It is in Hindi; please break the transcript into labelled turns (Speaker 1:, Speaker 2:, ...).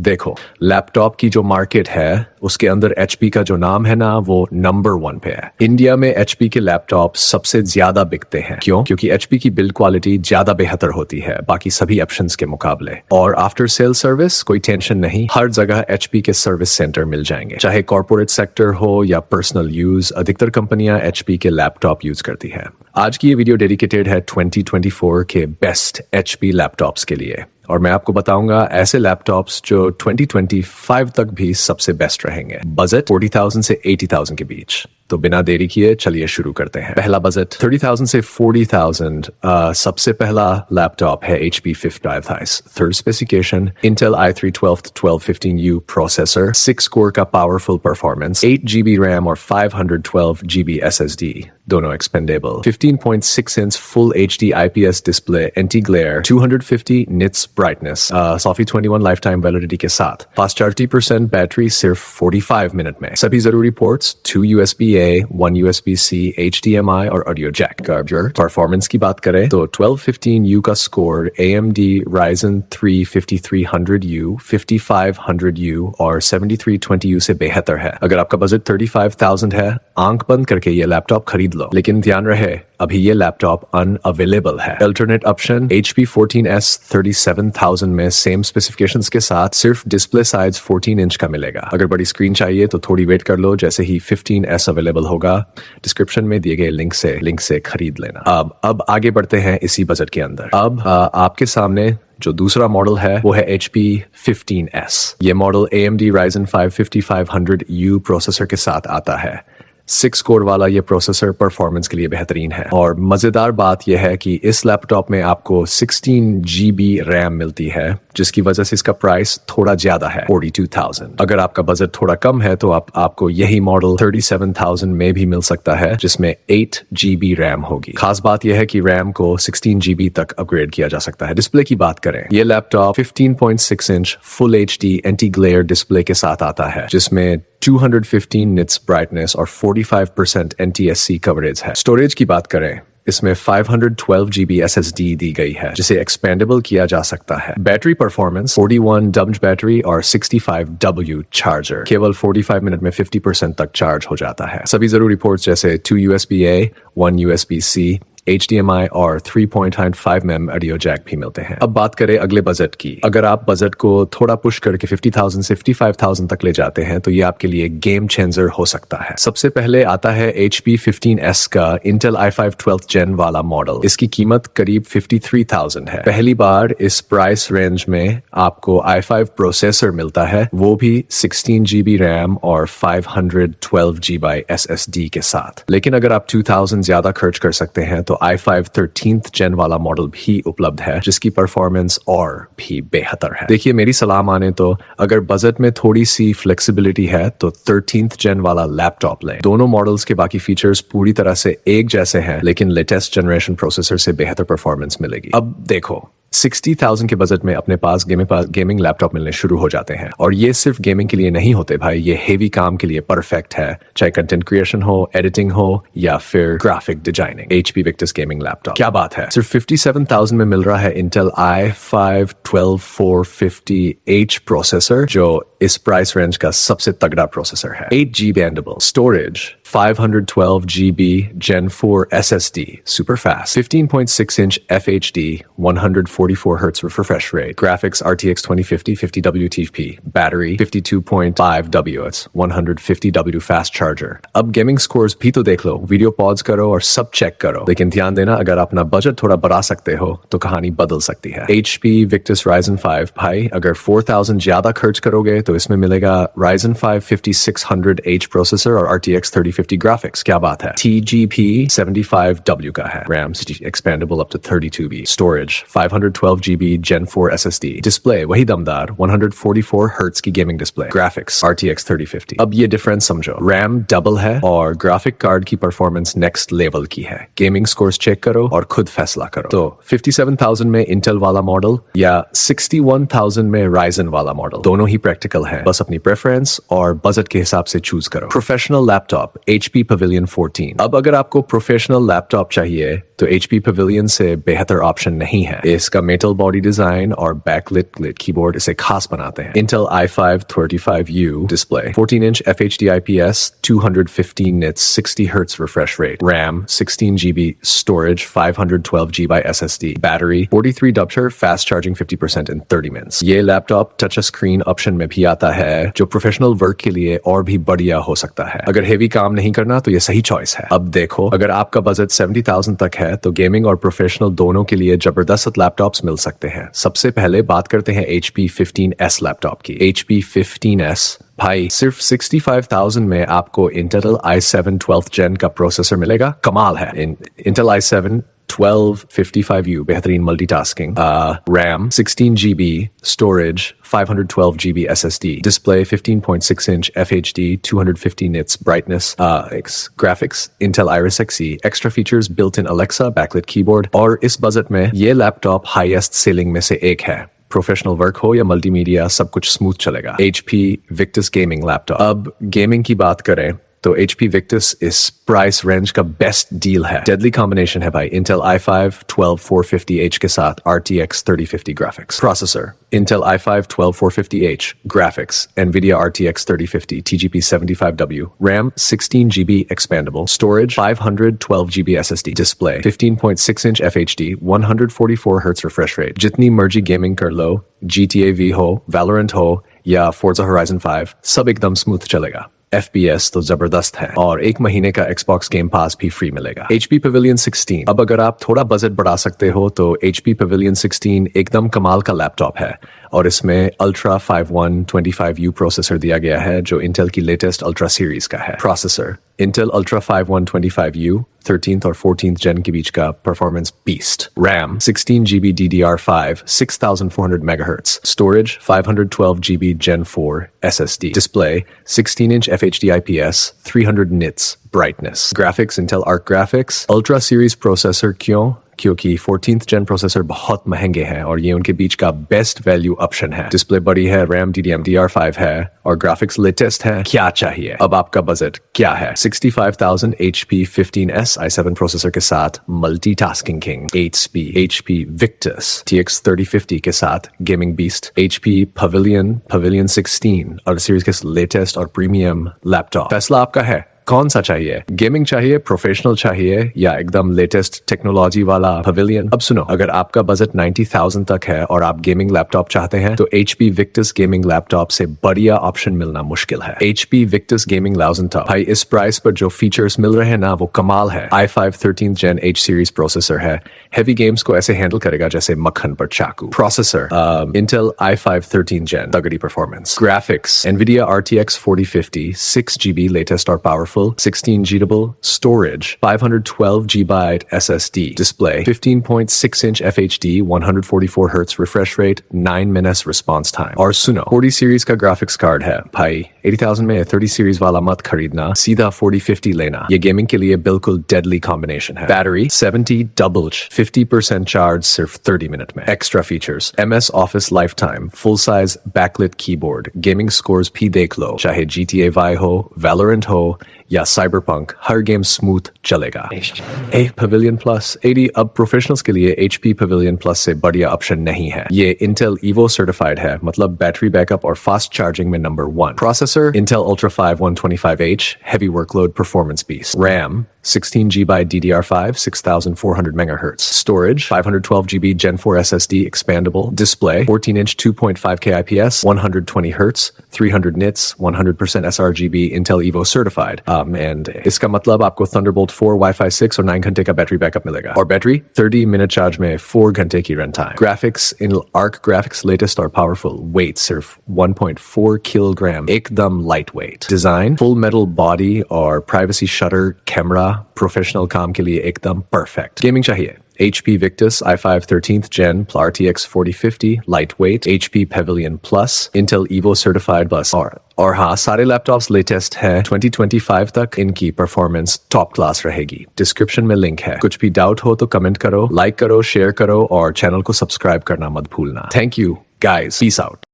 Speaker 1: देखो, लैपटॉप की जो मार्केट है उसके अंदर एचपी का जो नाम है ना वो नंबर 1 पे है। इंडिया में एचपी के लैपटॉप सबसे ज्यादा बिकते हैं। क्यों? क्योंकि एचपी की बिल्ड क्वालिटी ज्यादा बेहतर होती है बाकी सभी ऑप्शंस के मुकाबले। और आफ्टर सेल सर्विस कोई टेंशन नहीं, हर जगह एचपी के सर्विस सेंटर मिल जाएंगे। चाहे कॉर्पोरेट सेक्टर हो या पर्सनल यूज, अधिकतर कंपनियां एचपी के लैपटॉप यूज करती है। आज की ये वीडियो डेडिकेटेड है 2024 के बेस्ट एचपी लैपटॉप्स के लिए, और मैं आपको बताऊंगा ऐसे लैपटॉप्स जो 2025 तक भी सबसे बेस्ट रहेंगे। बजट 40,000 से 80,000 के बीच। तो बिना देरी किए चलिए शुरू करते हैं। पहला बजट 30,000 से 40,000। सबसे पहला लैपटॉप है HP Fifth Drive Thighs। Third specification Intel i3 1215U processor, 6 core का पावरफुल परफॉर्मेंस, 8GB रैम और 512GB SSD, दोनों expandable. 15.6 inch full HD IPS display, anti glare, 250 nits brightness, सॉफी 21 लाइफ टाइम वैलिडिटी के साथ, फास्ट चार्ज 30% बैटरी सिर्फ 45 मिनट में। सभी जरूरी ports 2 USB A, 1 USB-C, HDMI और ऑडियो जैक। चार्जर परफॉर्मेंस की बात करें तो 1215U का score AMD Ryzen 3 5300U, 5500U और 7320U से बेहतर है। अगर आपका बजट 35,000 है, आंख बंद करके ये लैपटॉप खरीद लो, लेकिन ध्यान रहे अभी ये लैपटॉप अनअवेलेबल है। अल्टरनेट ऑप्शन HP 14S 37,000 में सेम स्पेसिफिकेशंस के साथ सिर्फ डिस्प्ले साइज 14 इंच का मिलेगा। अगर बड़ी स्क्रीन चाहिए तो थोड़ी वेट कर लो, जैसे ही 15S अवेलेबल होगा डिस्क्रिप्शन में दिए गए लिंक से खरीद लेना। अब आगे बढ़ते हैं इसी बजट के अंदर। अब आपके सामने जो दूसरा मॉडल है वो है HP 15S। ये model AMD Ryzen 5 5500U processor के साथ आता है। 6 कोर वाला ये प्रोसेसर परफॉर्मेंस के लिए बेहतरीन है। और मजेदार बात यह है कि इस लैपटॉप में आपको 16GB रैम मिलती है, जिसकी वजह से इसका प्राइस थोड़ा ज्यादा है, 42,000। अगर आपका बजट थोड़ा कम है तो आपको यही मॉडल 37,000 में भी मिल सकता है, जिसमें 8GB रैम होगी। खास बात यह है कि रैम को 16GB तक अपग्रेड किया जा सकता है। डिस्प्ले की बात करें, ये laptop 15.6 inch full HD anti glare display के साथ आता है, जिसमें 215 निट्स ब्राइटनेस और 45% NTSC कवरेज है। स्टोरेज की बात करें, इसमें 512GB SSD दी गई है, जिसे एक्सपेंडेबल किया जा सकता है। बैटरी परफॉर्मेंस 41W बैटरी और 65W चार्जर, केवल 45 मिनट में 50% तक चार्ज हो जाता है। सभी जरूरी पोर्ट्स जैसे 2 USB-A, 1 USB-C, HDMI और 3.5mm ऑडियो जैक भी मिलते हैं। अब बात करें अगले बजट की। अगर आप बजट को थोड़ा पुश करके 50,000 से 55,000 तक ले जाते हैं तो ये आपके लिए गेम चेंजर हो सकता है। सबसे पहले आता है HP 15S का Intel i5 12th Gen वाला मॉडल। इसकी कीमत करीब 53,000 है। पहली बार इस प्राइस रेंज में आपको i5 प्रोसेसर मिलता है, वो भी 16GB रैम और 512GB SSD के साथ। लेकिन अगर आप 2,000 ज्यादा खर्च कर सकते हैं तो i5 13th Gen वाला मॉडल भी उपलब्ध है, जिसकी परफॉर्मेंस और भी बेहतर है। देखिए, मेरी सलाह माने तो अगर बजट में थोड़ी सी फ्लेक्सिबिलिटी है तो 13th Gen वाला लैपटॉप लें। दोनों मॉडल्स के बाकी फीचर्स पूरी तरह से एक जैसे हैं, लेकिन लेटेस्ट जनरेशन प्रोसेसर से बेहतर परफॉर्मेंस मिलेगी। अब देखो, 60,000 के बजट में अपने पास गेमिंग लैपटॉप मिलने शुरू हो जाते हैं, और ये सिर्फ गेमिंग के लिए नहीं होते भाई, ये हेवी काम के लिए परफेक्ट है, चाहे कंटेंट क्रिएशन हो, एडिटिंग हो या फिर graphic designing. HP Victus gaming laptop, क्या बात है, सिर्फ 57,000 में मिल रहा है Intel i5 12450H प्रोसेसर, जो इस प्राइस रेंज का सबसे तगड़ा प्रोसेसर है। 8GB expendable storage, 512GB Gen 4 SSD, super fast, 15.6 inch FHD, 144Hz refresh rate, graphics RTX 2050 50W TFP, battery 52.5W, 150W fast charger। अब गेमिंग स्कोर्स भी तो देख लो, वीडियो पॉज करो और सब चेक करो, लेकिन ध्यान देना अगर अपना बजट थोड़ा बढ़ा सकते हो तो कहानी बदल सकती है। HP Victus Ryzen 5 भाई, अगर 4,000 ज्यादा खर्च करोगे तो इसमें मिलेगा Ryzen 5 5600H प्रोसेसर और RTX 3050 ग्राफिक्स, क्या बात है। TGP 75W का है, RAM expandable up to 32B, storage 512GB Gen 4 SSD, display वही दमदार 144Hz की गेमिंग डिस्प्ले, ग्राफिक्स RTX 3050। अब ये डिफरेंस समझो, RAM डबल है और ग्राफिक कार्ड की परफॉर्मेंस नेक्स्ट लेवल की है। गेमिंग स्कोर्स चेक करो और खुद फैसला करो। तो 57,000 में इंटेल वाला मॉडल या 61,000 में Ryzen वाला मॉडल, दोनों ही प्रैक्टिकल है, बस अपनी प्रेफरेंस और बजट के हिसाब से चूज करो। Professional laptop HP Pavilion 14। अब अगर आपको प्रोफेशनल लैपटॉप चाहिए तो HP Pavilion से बेहतर ऑप्शन नहीं है। इसका मेटल बॉडी डिजाइन और बैकलिट कीबोर्ड इसे खास बनाते हैं। Intel i5 35U display, 14-inch FHD IPS, 215 nits, 60 Hz refresh rate, RAM 16 GB, storage 512 GB SSD, battery 43 Wh, fast charging 50% in 30 minutes। ये लैपटॉप टच स्क्रीन ऑप्शन में भी आता है जो प्रोफेशनल वर्क के लिए और भी बढ़िया हो सकता है। अगर हेवी काम नहीं करना तो ये सही चॉइस है। अब देखो, अगर आपका बजट 70,000 तक है तो गेमिंग और प्रोफेशनल दोनों के लिए जबरदस्त लैपटॉप्स मिल सकते हैं। सबसे पहले बात करते हैं HP 15S लैपटॉप की। HP 15S भाई सिर्फ 65,000 में आपको Intel i7 12th Gen का प्रोसेसर मिलेगा। कमाल है। Intel i7 1255U बेहतरीन multitasking, RAM 16 GB, storage 512 GB SSD, display 15.6 inch FHD, 250 nits brightness, graphics Intel Iris Xe, extra features built-in Alexa, backlit keyboard। और इस बजट में ये लैपटॉप हाईएस्ट सेलिंग में से एक है। प्रोफेशनल वर्क हो या मल्टीमीडिया, सब कुछ स्मूथ चलेगा। HP Victus gaming laptop. अब गेमिंग की बात करें तो HP Victus इस प्राइस रेंज का बेस्ट डील है। डेडली कॉम्बिनेशन है भाई। Intel i5 12450H के साथ RTX 3050 graphics. Processor Intel i5 12450H, graphics NVIDIA RTX 3050 TGP 75W, RAM 16 GB expandable, storage 512 GB SSD, display 15.6 inch FHD, 144 Hz refresh rate। जितनी मर्जी गेमिंग कर लो, GTA V हो, Valorant हो या Forza Horizon 5, सब एकदम स्मूथ चलेगा। FPS तो जबरदस्त है और 1 महीने का Xbox Game Pass भी फ्री मिलेगा। HP Pavilion 16। अब अगर आप थोड़ा बजट बढ़ा सकते हो तो HP Pavilion 16 एकदम कमाल का लैपटॉप है और इसमें Ultra 5125U प्रोसेसर दिया गया है जो Intel की लेटेस्ट Ultra सीरीज का है। Processor Intel Ultra 5125U 13th और 14th Gen के बीच का performance beast. RAM 16 GB DDR5 6400 MHz, storage 512 GB Gen 4 SSD, display 16 inch FHD IPS, 300 nits brightness, graphics Intel Arc Graphics, Ultra series processor क्यों? क्योंकि 14th Gen प्रोसेसर बहुत महंगे हैं और ये उनके बीच का बेस्ट वैल्यू ऑप्शन है। डिस्प्ले बड़ी है, RAM DDR5 है और ग्राफिक्स लेटेस्ट है। क्या चाहिए? अब आपका बजट क्या है? 65,000 HP 15S i7 प्रोसेसर के साथ multitasking king, 8 speed HP Victus TX 3050 के साथ गेमिंग बीस्ट, HP Pavilion 16 और सीरीज के लेटेस्ट और प्रीमियम लैपटॉप। फैसला आपका है। कौन सा चाहिए? गेमिंग चाहिए, प्रोफेशनल चाहिए या एकदम लेटेस्ट टेक्नोलॉजी वाला पवेलियन? अब सुनो, अगर आपका बजट 90,000 तक है और आप गेमिंग लैपटॉप चाहते हैं तो HP Victus गेमिंग लैपटॉप से बढ़िया ऑप्शन मिलना मुश्किल है। HP Victus गेमिंग लैपटॉप भाई इस प्राइस पर जो फीचर्स मिल रहे हैं ना वो कमाल है। i5 13th Gen H series processor है, हेवी गेम्स को ऐसे हैंडल करेगा जैसे मक्खन पर चाकू। Processor Intel i5 13th Gen, तगड़ी performance. Graphics NVIDIA RTX 4050, 6 GB latest और powerful, 16 GB, storage 512 GB SSD, display 15.6 inch FHD, 144 Hz refresh rate, 9 minutes response time। और सुनो, 40 सीरीज का ग्राफिक्स कार्ड है भाई। 80,000 में 30 सीरीज वाला मत खरीदना, सीधा 4050 लेना। ये गेमिंग के लिए बिल्कुल डेडली कॉम्बिनेशन है। बैटरी 70 डबल 50% चार्ज सिर्फ 30 मिनट में। Extra features MS Office Lifetime, full size backlit keyboard, gaming scores भी देख लो, चाहे GTA V हो, Valorant हो या Cyberpunk, हर गेम स्मूथ चलेगा। Pavilion Plus 80 अब प्रोफेशनल्स के लिए HP Pavilion Plus से बढ़िया ऑप्शन नहीं है। ये Intel Evo सर्टिफाइड है, मतलब बैटरी बैकअप और फास्ट चार्जिंग में number 1। Processor Intel Ultra 5 125H, heavy workload performance beast। RAM 16 GB DDR5 6400 MHz, storage 512 GB Gen 4 SSD expandable, display 14 inch 2.5K IPS, 120 Hz, 300 nits, 100% sRGB, Intel Evo certified। and इसका मतलब आपको Thunderbolt 4 Wi-Fi 6 और 9 घंटे का बैटरी बैकअप मिलेगा और बैटरी 30 मिनट चार्ज में 4 घंटे की run time. Graphics Intel Arc Graphics latest और पावरफुल, वेट सिर्फ 1.4 किलोग्राम, एकदम light weight. Design full metal body और प्राइवेसी शटर कैमरा, प्रोफेशनल काम के लिए एकदम परफेक्ट। गेमिंग चाहिए HP Victus i5 13th Gen RTX 4050 lightweight, HP Pavilion Plus, Intel Evo certified bus और हाँ, सारे लैपटॉप्स लेटेस्ट हैं। 2025 तक इनकी परफॉर्मेंस टॉप क्लास रहेगी। डिस्क्रिप्शन में लिंक है। कुछ भी डाउट हो तो कमेंट करो, लाइक करो, शेयर करो और चैनल को सब्सक्राइब करना मत भूलना। Thank you guys, peace out.